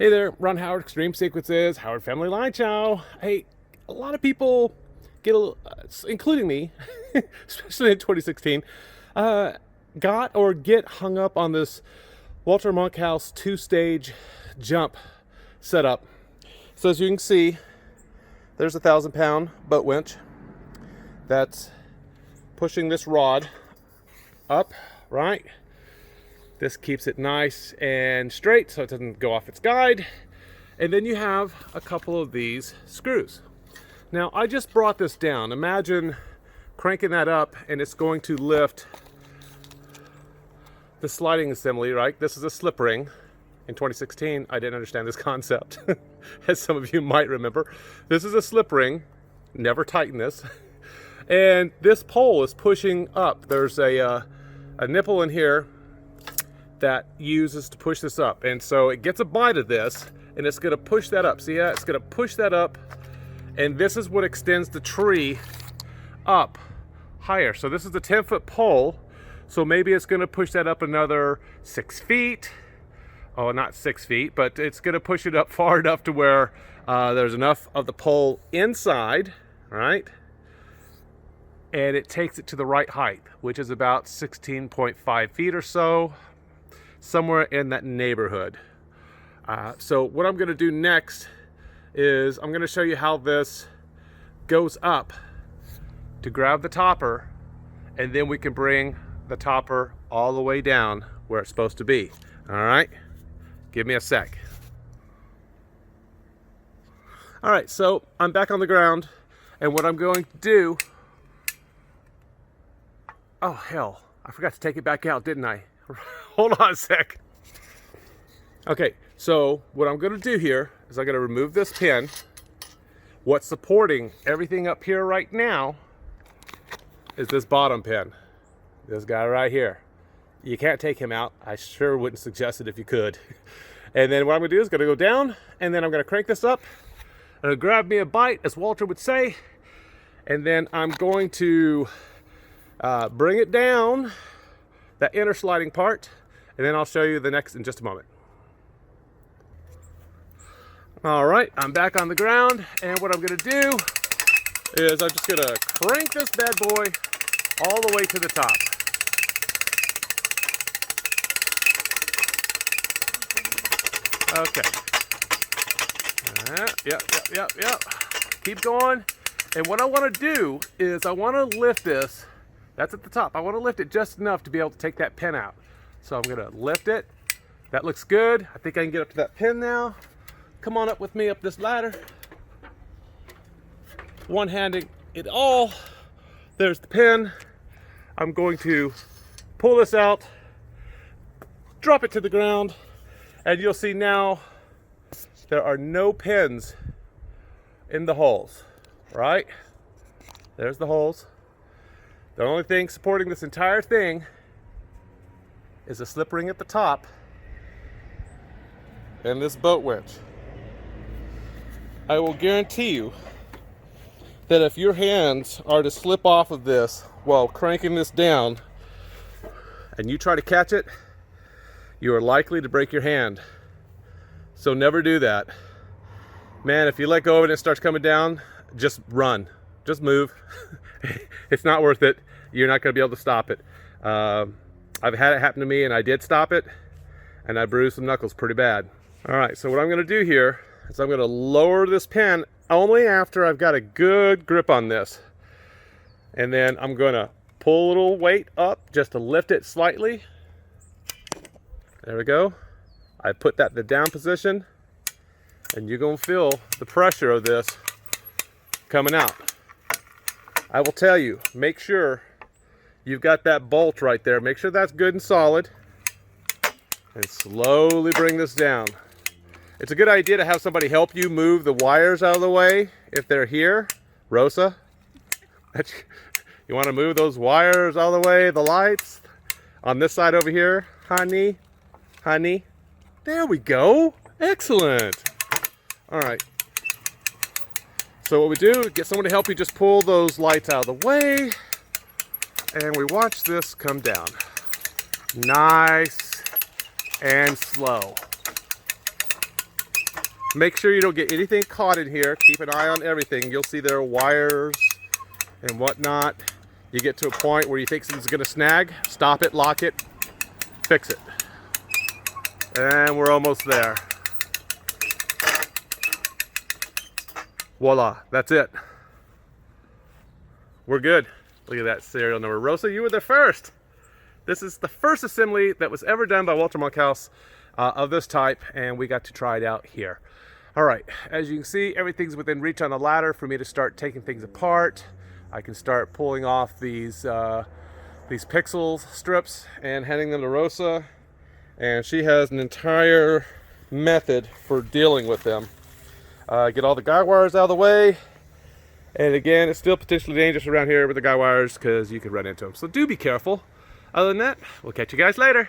Hey there, Ron Howard, Extreme Sequences, Howard Family Line Chow. Hey, a lot of people get a little, including me, especially in 2016, got or get hung up on this Walter Monkhouse two-stage jump setup. So as you can see, there's a 1,000-pound boat winch that's pushing this rod up, right? This keeps it nice and straight so it doesn't go off its guide. And then you have a couple of these screws. Now, I just brought this down. Imagine cranking that up and it's going to lift the sliding assembly, right? This is a slip ring. In 2016, I didn't understand this concept, as some of you might remember. This is a slip ring. Never tighten this. And this pole is pushing up. There's a nipple in here that uses to push this up, and so it gets a bite of this and it's going to push that up. See that? It's going to push that up, and this is what extends the tree up higher. So this is a 10-foot pole, so maybe it's going to push that up another 6 feet. Oh, not 6 feet, but it's going to push it up far enough to where there's enough of the pole inside, right? And it takes it to the right height, which is about 16.5 feet or so. Somewhere in that neighborhood. So what I'm going to do next is I'm going to show you how this goes up to grab the topper, and then we can bring the topper all the way down where it's supposed to be. All right, give me a sec. All right, so I'm back on the ground, and what I'm going to do, oh hell, I forgot to take it back out, didn't I? Hold on a sec. Okay, so what I'm going to do here is I'm going to remove this pin. What's supporting everything up here right now is this bottom pin. This guy right here. You can't take him out. I sure wouldn't suggest it if you could. And then what I'm going to do is going to go down, and then I'm going to crank this up. And grab me a bite, as Walter would say. And then I'm going to bring it down, that inner sliding part, and then I'll show you the next in just a moment. All right, I'm back on the ground, and what I'm gonna do is I'm just gonna crank this bad boy all the way to the top. Okay. Yep. Keep going. And what I wanna do is I wanna lift this. That's at the top. I want to lift it just enough to be able to take that pin out. So I'm going to lift it. That looks good. I think I can get up to that pin now. Come on up with me up this ladder. One-handing it all. There's the pin. I'm going to pull this out, drop it to the ground, and you'll see now there are no pins in the holes, right? There's the holes. The only thing supporting this entire thing is a slip ring at the top and this boat winch. I will guarantee you that if your hands are to slip off of this while cranking this down and you try to catch it, you are likely to break your hand. So never do that. Man, if you let go of it and it starts coming down, just run. Just move. It's not worth it. You're not going to be able to stop it. I've had it happen to me, and I did stop it, and I bruised some knuckles pretty bad. All right, so what I'm going to do here is I'm going to lower this pin only after I've got a good grip on this. And then I'm going to pull a little weight up just to lift it slightly. There we go. I put that in the down position, and you're going to feel the pressure of this coming out. I will tell you, make sure you've got that bolt right there. Make sure that's good and solid. And slowly bring this down. It's a good idea to have somebody help you move the wires out of the way if they're here. Rosa, you want to move those wires out of the way, the lights. On this side over here, honey. There we go. Excellent. All right. So what we do, get someone to help you just pull those lights out of the way, and we watch this come down. Nice and slow. Make sure you don't get anything caught in here. Keep an eye on everything. You'll see there are wires and whatnot. You get to a point where you think something's gonna snag, stop it, lock it, fix it. And we're almost there. Voila, that's it. We're good. Look at that serial number. Rosa, you were the first. This is the first assembly that was ever done by Walter Monkhouse of this type, and we got to try it out here. All right, as you can see, everything's within reach on the ladder for me to start taking things apart. I can start pulling off these pixel strips and handing them to Rosa, and she has an entire method for dealing with them. Get all the guy wires out of the way, and again, it's still potentially dangerous around here with the guy wires because you could run into them, so do be careful. Other than that, we'll catch you guys later.